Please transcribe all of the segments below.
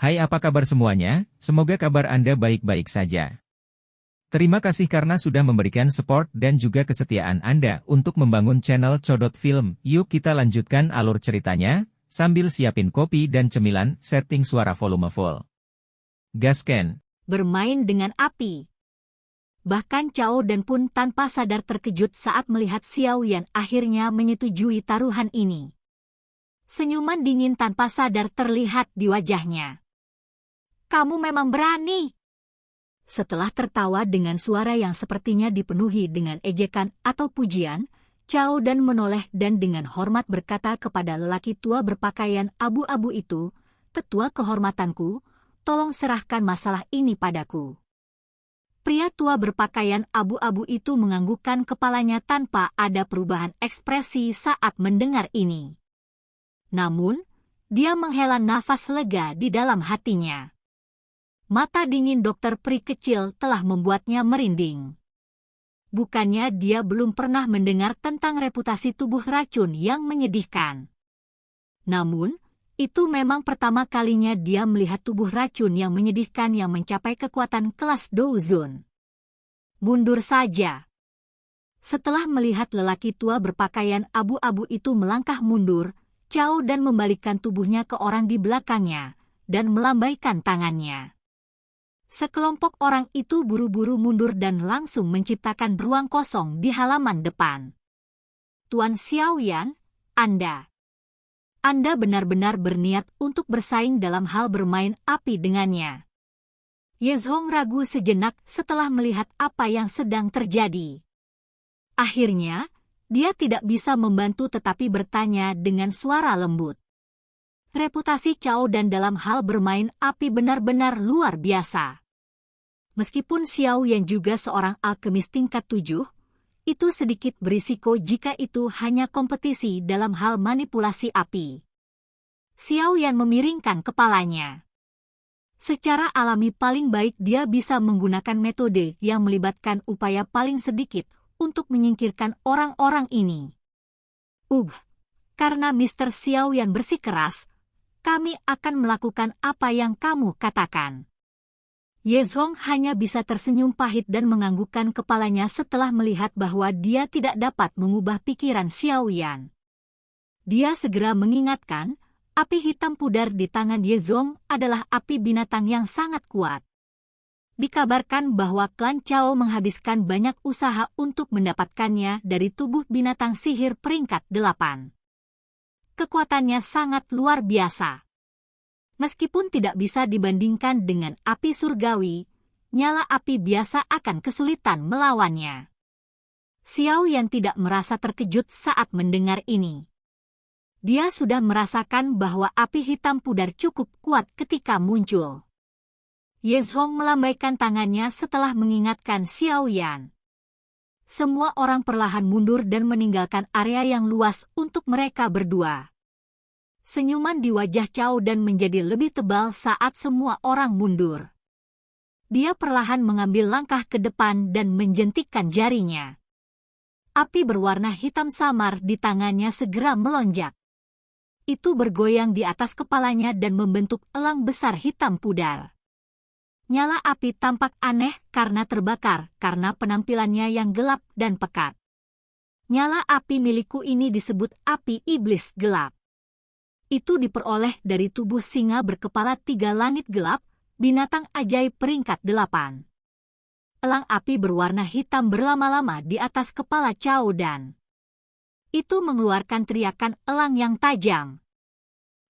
Hai, apa kabar semuanya? Semoga kabar Anda baik-baik saja. Terima kasih karena sudah memberikan support dan juga kesetiaan Anda untuk membangun channel Codot Film. Yuk kita lanjutkan alur ceritanya, sambil siapin kopi dan cemilan, setting suara volume full. Gasken. Bermain dengan api. Bahkan Cao Dan pun tanpa sadar terkejut saat melihat Xiao Yan akhirnya menyetujui taruhan ini. Senyuman dingin tanpa sadar terlihat di wajahnya. Kamu memang berani. Setelah tertawa dengan suara yang sepertinya dipenuhi dengan ejekan atau pujian, Cao Dan menoleh dan dengan hormat berkata kepada lelaki tua berpakaian abu-abu itu, "Tetua kehormatanku, tolong serahkan masalah ini padaku." Pria tua berpakaian abu-abu itu menganggukkan kepalanya tanpa ada perubahan ekspresi saat mendengar ini. Namun, dia menghela nafas lega di dalam hatinya. Mata dingin dokter peri kecil telah membuatnya merinding. Bukannya dia belum pernah mendengar tentang reputasi tubuh racun yang menyedihkan. Namun, itu memang pertama kalinya dia melihat tubuh racun yang menyedihkan yang mencapai kekuatan kelas Douzun. Mundur saja. Setelah melihat lelaki tua berpakaian abu-abu itu melangkah mundur, Cao Dan membalikkan tubuhnya ke orang di belakangnya, dan melambaikan tangannya. Sekelompok orang itu buru-buru mundur dan langsung menciptakan ruang kosong di halaman depan. Tuan Xiao Yan, Anda benar-benar berniat untuk bersaing dalam hal bermain api dengannya. Ye Zhong ragu sejenak setelah melihat apa yang sedang terjadi. Akhirnya, dia tidak bisa membantu tetapi bertanya dengan suara lembut. Reputasi Cao Dan dalam hal bermain api benar-benar luar biasa. Meskipun Xiao Yan juga seorang alkemis tingkat 7, itu sedikit berisiko jika itu hanya kompetisi dalam hal manipulasi api. Xiao Yan memiringkan kepalanya. Secara alami paling baik dia bisa menggunakan metode yang melibatkan upaya paling sedikit untuk menyingkirkan orang-orang ini. Karena Mr. Xiao Yan bersikeras, kami akan melakukan apa yang kamu katakan. Ye Zhong hanya bisa tersenyum pahit dan menganggukkan kepalanya setelah melihat bahwa dia tidak dapat mengubah pikiran Xiao Yan. Dia segera mengingatkan, api hitam pudar di tangan Ye Zhong adalah api binatang yang sangat kuat. Dikabarkan bahwa klan Cao menghabiskan banyak usaha untuk mendapatkannya dari tubuh binatang sihir peringkat 8. Kekuatannya sangat luar biasa. Meskipun tidak bisa dibandingkan dengan api surgawi, nyala api biasa akan kesulitan melawannya. Xiao Yan tidak merasa terkejut saat mendengar ini. Dia sudah merasakan bahwa api hitam pudar cukup kuat ketika muncul. Ye Zhong melambaikan tangannya setelah mengingatkan Xiao Yan. Semua orang perlahan mundur dan meninggalkan area yang luas untuk mereka berdua. Senyuman di wajah Cao Dan menjadi lebih tebal saat semua orang mundur. Dia perlahan mengambil langkah ke depan dan menjentikkan jarinya. Api berwarna hitam samar di tangannya segera melonjak. Itu bergoyang di atas kepalanya dan membentuk elang besar hitam pudar. Nyala api tampak aneh karena terbakar karena penampilannya yang gelap dan pekat. Nyala api milikku ini disebut api iblis gelap. Itu diperoleh dari tubuh singa berkepala 3 langit gelap, binatang ajaib peringkat 8. Elang api berwarna hitam berlama-lama di atas kepala Cao Dan. Itu mengeluarkan teriakan elang yang tajam.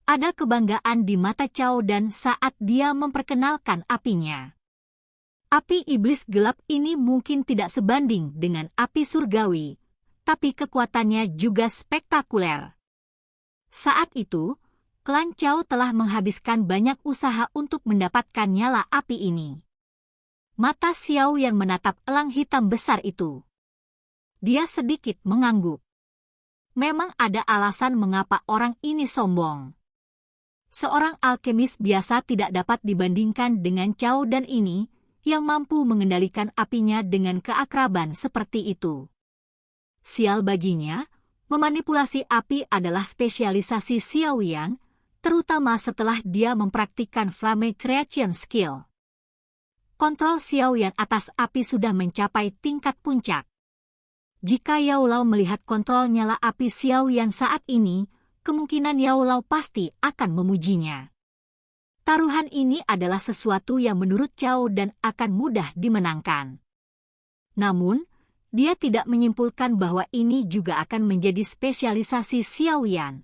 Ada kebanggaan di mata Cao Dan saat dia memperkenalkan apinya. Api iblis gelap ini mungkin tidak sebanding dengan api surgawi, tapi kekuatannya juga spektakuler. Saat itu, klan Cao telah menghabiskan banyak usaha untuk mendapatkan nyala api ini. Mata Xiao Yan menatap elang hitam besar itu. Dia sedikit mengangguk. Memang ada alasan mengapa orang ini sombong. Seorang alkemis biasa tidak dapat dibandingkan dengan Cao Dan ini, yang mampu mengendalikan apinya dengan keakraban seperti itu. Sial baginya, memanipulasi api adalah spesialisasi Xiao Yan, terutama setelah dia mempraktikkan Flame Creation Skill. Kontrol Xiaoyan atas api sudah mencapai tingkat puncak. Jika Yao Lao melihat kontrol nyala api Xiaoyan saat ini, kemungkinan Yao Lao pasti akan memujinya. Taruhan ini adalah sesuatu yang menurut Cao dan akan mudah dimenangkan. Namun, dia tidak menyimpulkan bahwa ini juga akan menjadi spesialisasi Xiaoyan.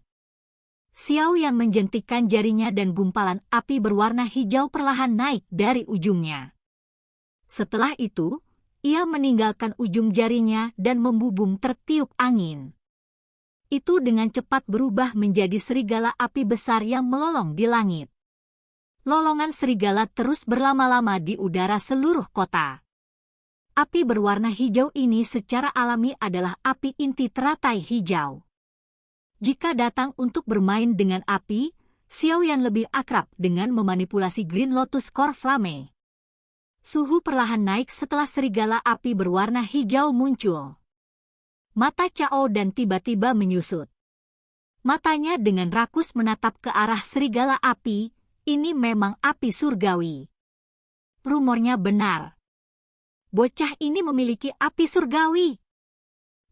Xiaoyan menjentikkan jarinya dan gumpalan api berwarna hijau perlahan naik dari ujungnya. Setelah itu, ia meninggalkan ujung jarinya dan membubung tertiup angin. Itu dengan cepat berubah menjadi serigala api besar yang melolong di langit. Lolongan serigala terus berlama-lama di udara seluruh kota. Api berwarna hijau ini secara alami adalah api inti teratai hijau. Jika datang untuk bermain dengan api, Xiaoyan lebih akrab dengan memanipulasi Green Lotus Core Flame. Suhu perlahan naik setelah serigala api berwarna hijau muncul. Mata Cao dan tiba-tiba menyusut. Matanya dengan rakus menatap ke arah serigala api, ini memang api surgawi. Rumornya benar. Bocah ini memiliki api surgawi.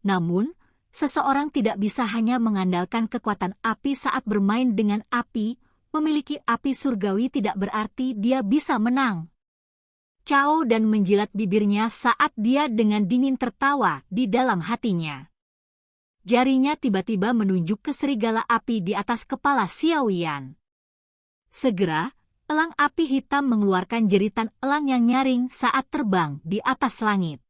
Namun, seseorang tidak bisa hanya mengandalkan kekuatan api saat bermain dengan api. Memiliki api surgawi tidak berarti dia bisa menang. Cao dan menjilat bibirnya saat dia dengan dingin tertawa di dalam hatinya. Jarinya tiba-tiba menunjuk ke serigala api di atas kepala Xiaoyan. Segera, elang api hitam mengeluarkan jeritan elang yang nyaring saat terbang di atas langit.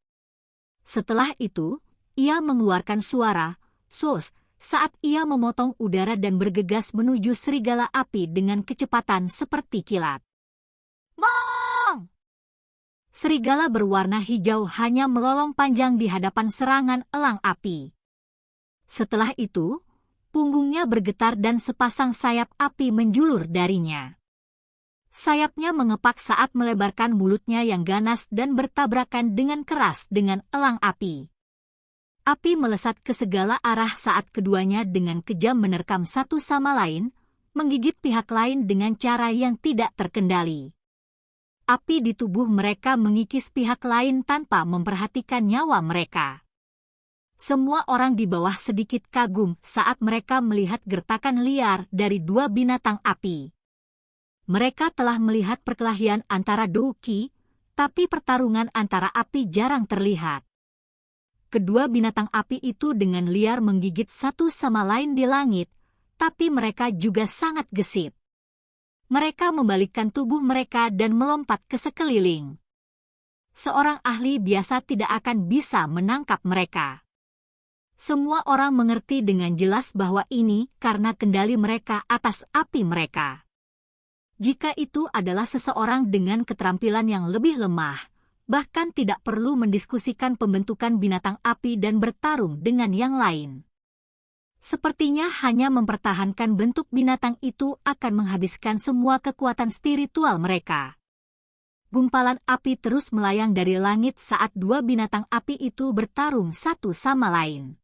Setelah itu, ia mengeluarkan suara "sos" saat ia memotong udara dan bergegas menuju serigala api dengan kecepatan seperti kilat. Mong! Serigala berwarna hijau hanya melolong panjang di hadapan serangan elang api. Setelah itu, punggungnya bergetar dan sepasang sayap api menjulur darinya. Sayapnya mengepak saat melebarkan mulutnya yang ganas dan bertabrakan dengan keras dengan elang api. Api melesat ke segala arah saat keduanya dengan kejam menerkam satu sama lain, menggigit pihak lain dengan cara yang tidak terkendali. Api di tubuh mereka mengikis pihak lain tanpa memperhatikan nyawa mereka. Semua orang di bawah sedikit kagum saat mereka melihat gertakan liar dari dua binatang api. Mereka telah melihat perkelahian antara Douqi, tapi pertarungan antara api jarang terlihat. Kedua binatang api itu dengan liar menggigit satu sama lain di langit, tapi mereka juga sangat gesit. Mereka membalikkan tubuh mereka dan melompat ke sekeliling. Seorang ahli biasa tidak akan bisa menangkap mereka. Semua orang mengerti dengan jelas bahwa ini karena kendali mereka atas api mereka. Jika itu adalah seseorang dengan keterampilan yang lebih lemah, bahkan tidak perlu mendiskusikan pembentukan binatang api dan bertarung dengan yang lain. Sepertinya hanya mempertahankan bentuk binatang itu akan menghabiskan semua kekuatan spiritual mereka. Gumpalan api terus melayang dari langit saat dua binatang api itu bertarung satu sama lain.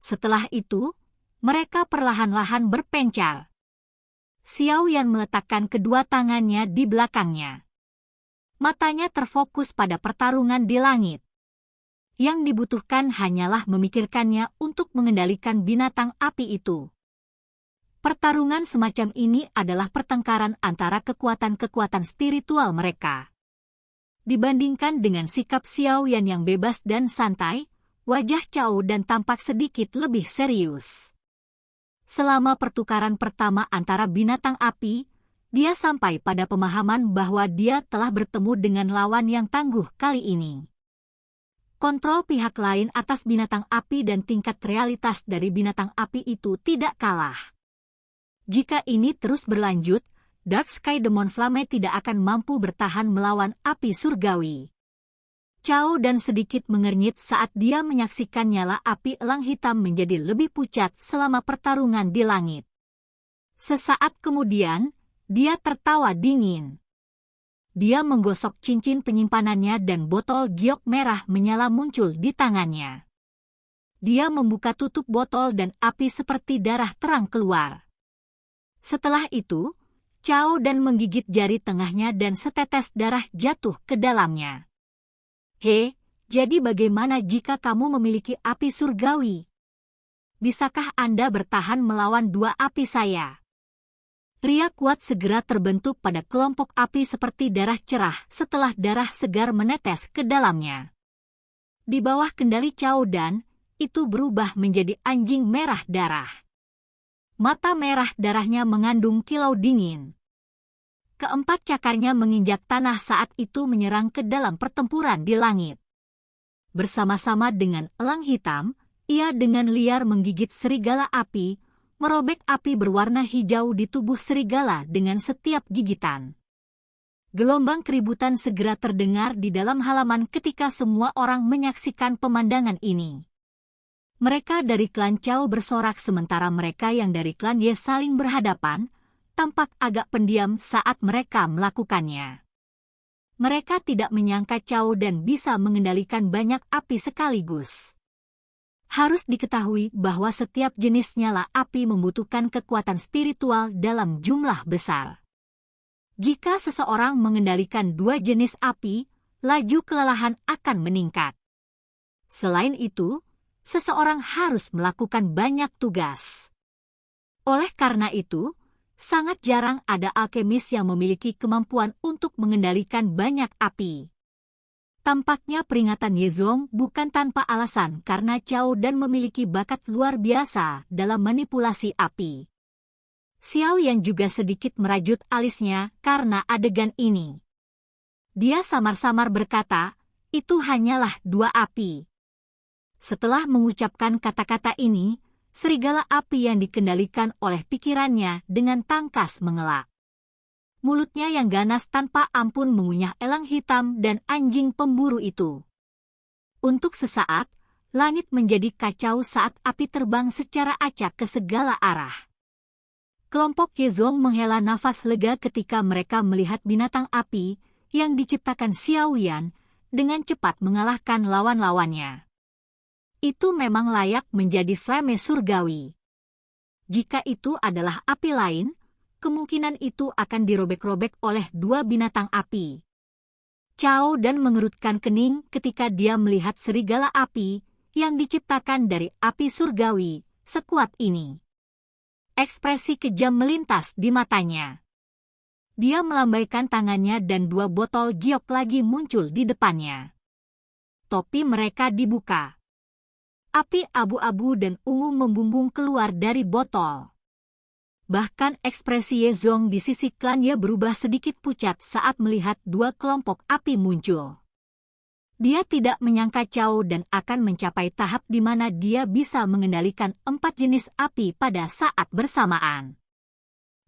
Setelah itu, mereka perlahan-lahan berpencar. Xiaoyan meletakkan kedua tangannya di belakangnya. Matanya terfokus pada pertarungan di langit. Yang dibutuhkan hanyalah memikirkannya untuk mengendalikan binatang api itu. Pertarungan semacam ini adalah pertengkaran antara kekuatan-kekuatan spiritual mereka. Dibandingkan dengan sikap Xiaoyan yang bebas dan santai, wajah Cao dan tampak sedikit lebih serius. Selama pertukaran pertama antara binatang api, dia sampai pada pemahaman bahwa dia telah bertemu dengan lawan yang tangguh kali ini. Kontrol pihak lain atas binatang api dan tingkat realitas dari binatang api itu tidak kalah. Jika ini terus berlanjut, Dark Sky Demon Flame tidak akan mampu bertahan melawan api surgawi. Cao dan sedikit mengernyit saat dia menyaksikan nyala api elang hitam menjadi lebih pucat selama pertarungan di langit. Sesaat kemudian, dia tertawa dingin. Dia menggosok cincin penyimpanannya dan botol giok merah menyala muncul di tangannya. Dia membuka tutup botol dan api seperti darah terang keluar. Setelah itu, Cao Dan menggigit jari tengahnya dan setetes darah jatuh ke dalamnya. Jadi bagaimana jika kamu memiliki api surgawi? Bisakah Anda bertahan melawan dua api saya? Ria kuat segera terbentuk pada kelompok api seperti darah cerah setelah darah segar menetes ke dalamnya. Di bawah kendali Cao Dan, itu berubah menjadi anjing merah darah. Mata merah darahnya mengandung kilau dingin. Keempat cakarnya menginjak tanah saat itu menyerang ke dalam pertempuran di langit. Bersama-sama dengan elang hitam, ia dengan liar menggigit serigala api, merobek api berwarna hijau di tubuh serigala dengan setiap gigitan. Gelombang keributan segera terdengar di dalam halaman ketika semua orang menyaksikan pemandangan ini. Mereka dari klan Cao bersorak sementara mereka yang dari klan Ye saling berhadapan, tampak agak pendiam saat mereka melakukannya. Mereka tidak menyangka Cao Dan bisa mengendalikan banyak api sekaligus. Harus diketahui bahwa setiap jenis nyala api membutuhkan kekuatan spiritual dalam jumlah besar. Jika seseorang mengendalikan dua jenis api, laju kelelahan akan meningkat. Selain itu, seseorang harus melakukan banyak tugas. Oleh karena itu, sangat jarang ada alkemis yang memiliki kemampuan untuk mengendalikan banyak api. Tampaknya peringatan Yezong bukan tanpa alasan karena Cao Dan memiliki bakat luar biasa dalam manipulasi api. Xiao Yan juga sedikit merajut alisnya karena adegan ini. Dia samar-samar berkata, itu hanyalah dua api. Setelah mengucapkan kata-kata ini, serigala api yang dikendalikan oleh pikirannya dengan tangkas mengelak. Mulutnya yang ganas tanpa ampun mengunyah elang hitam dan anjing pemburu itu. Untuk sesaat, langit menjadi kacau saat api terbang secara acak ke segala arah. Kelompok Yezong menghela nafas lega ketika mereka melihat binatang api yang diciptakan Xiao Yan dengan cepat mengalahkan lawan-lawannya. Itu memang layak menjadi flame surgawi. Jika itu adalah api lain, kemungkinan itu akan dirobek-robek oleh dua binatang api. Cao Dan mengerutkan kening ketika dia melihat serigala api yang diciptakan dari api surgawi sekuat ini. Ekspresi kejam melintas di matanya. Dia melambaikan tangannya dan dua botol giok lagi muncul di depannya. Topi mereka dibuka. Api abu-abu dan ungu membumbung keluar dari botol. Bahkan ekspresi Yezong di sisi klannya berubah sedikit pucat saat melihat dua kelompok api muncul. Dia tidak menyangka Cao Dan akan mencapai tahap di mana dia bisa mengendalikan 4 jenis api pada saat bersamaan.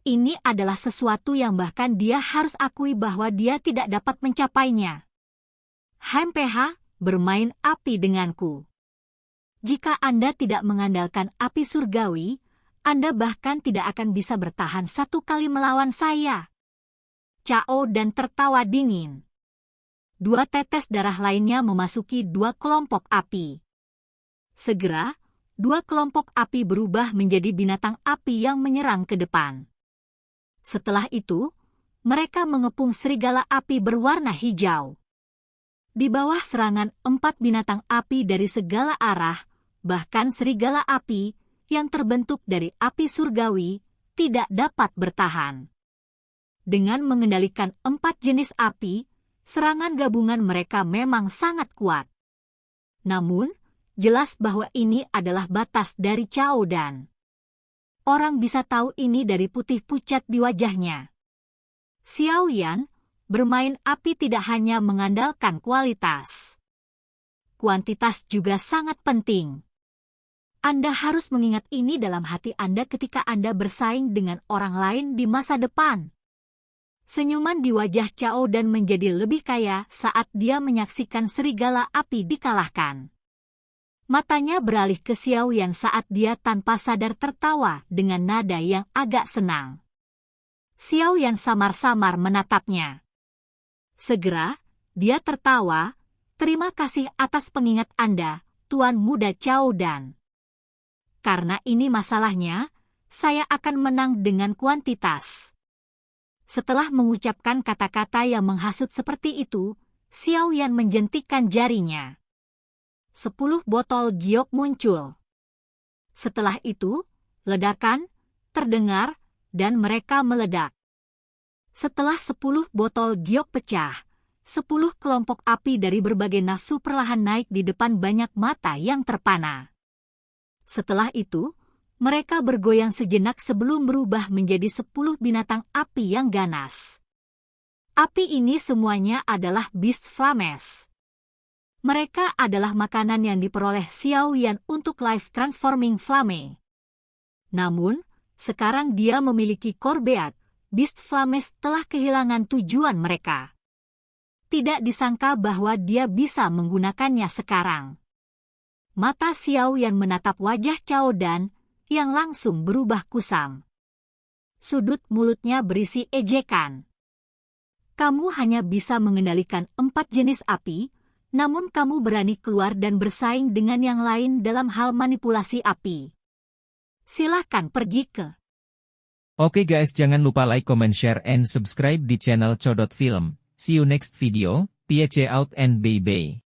Ini adalah sesuatu yang bahkan dia harus akui bahwa dia tidak dapat mencapainya. HMPH, bermain api denganku. Jika Anda tidak mengandalkan api surgawi, Anda bahkan tidak akan bisa bertahan satu kali melawan saya. Cao Dan tertawa dingin. Dua tetes darah lainnya memasuki dua kelompok api. Segera, dua kelompok api berubah menjadi binatang api yang menyerang ke depan. Setelah itu, mereka mengepung serigala api berwarna hijau. Di bawah serangan 4 binatang api dari segala arah, bahkan serigala api yang terbentuk dari api surgawi tidak dapat bertahan. Dengan mengendalikan 4 jenis api, serangan gabungan mereka memang sangat kuat. Namun, jelas bahwa ini adalah batas dari Cao Dan. Orang bisa tahu ini dari putih pucat di wajahnya. Xiao Yan, bermain api tidak hanya mengandalkan kualitas. Kuantitas juga sangat penting. Anda harus mengingat ini dalam hati Anda ketika Anda bersaing dengan orang lain di masa depan. Senyuman di wajah Cao Dan menjadi lebih kaya saat dia menyaksikan serigala api dikalahkan. Matanya beralih ke Xiao Yan saat dia tanpa sadar tertawa dengan nada yang agak senang. Xiao Yan samar-samar menatapnya. Segera, dia tertawa, terima kasih atas pengingat Anda, Tuan Muda Cao Dan. Karena ini masalahnya, saya akan menang dengan kuantitas. Setelah mengucapkan kata-kata yang menghasut seperti itu, Xiao Yan menjentikkan jarinya. 10 botol giok muncul. Setelah itu, ledakan terdengar, dan mereka meledak. Setelah 10 botol giok pecah, 10 kelompok api dari berbagai nafsu perlahan naik di depan banyak mata yang terpana. Setelah itu, mereka bergoyang sejenak sebelum berubah menjadi 10 binatang api yang ganas. Api ini semuanya adalah Beast Flames. Mereka adalah makanan yang diperoleh Xiao Yan untuk Life Transforming Flame. Namun, sekarang dia memiliki Corbeat, Beast Flames telah kehilangan tujuan mereka. Tidak disangka bahwa dia bisa menggunakannya sekarang. Mata Xiao Yan menatap wajah Cao Dan, yang langsung berubah kusam. Sudut mulutnya berisi ejekan. Kamu hanya bisa mengendalikan 4 jenis api, namun kamu berani keluar dan bersaing dengan yang lain dalam hal manipulasi api. Silakan pergi ke. Oke guys, jangan lupa like, comment, share, and subscribe di channel Codot Film. See you next video, peace out and bye-bye.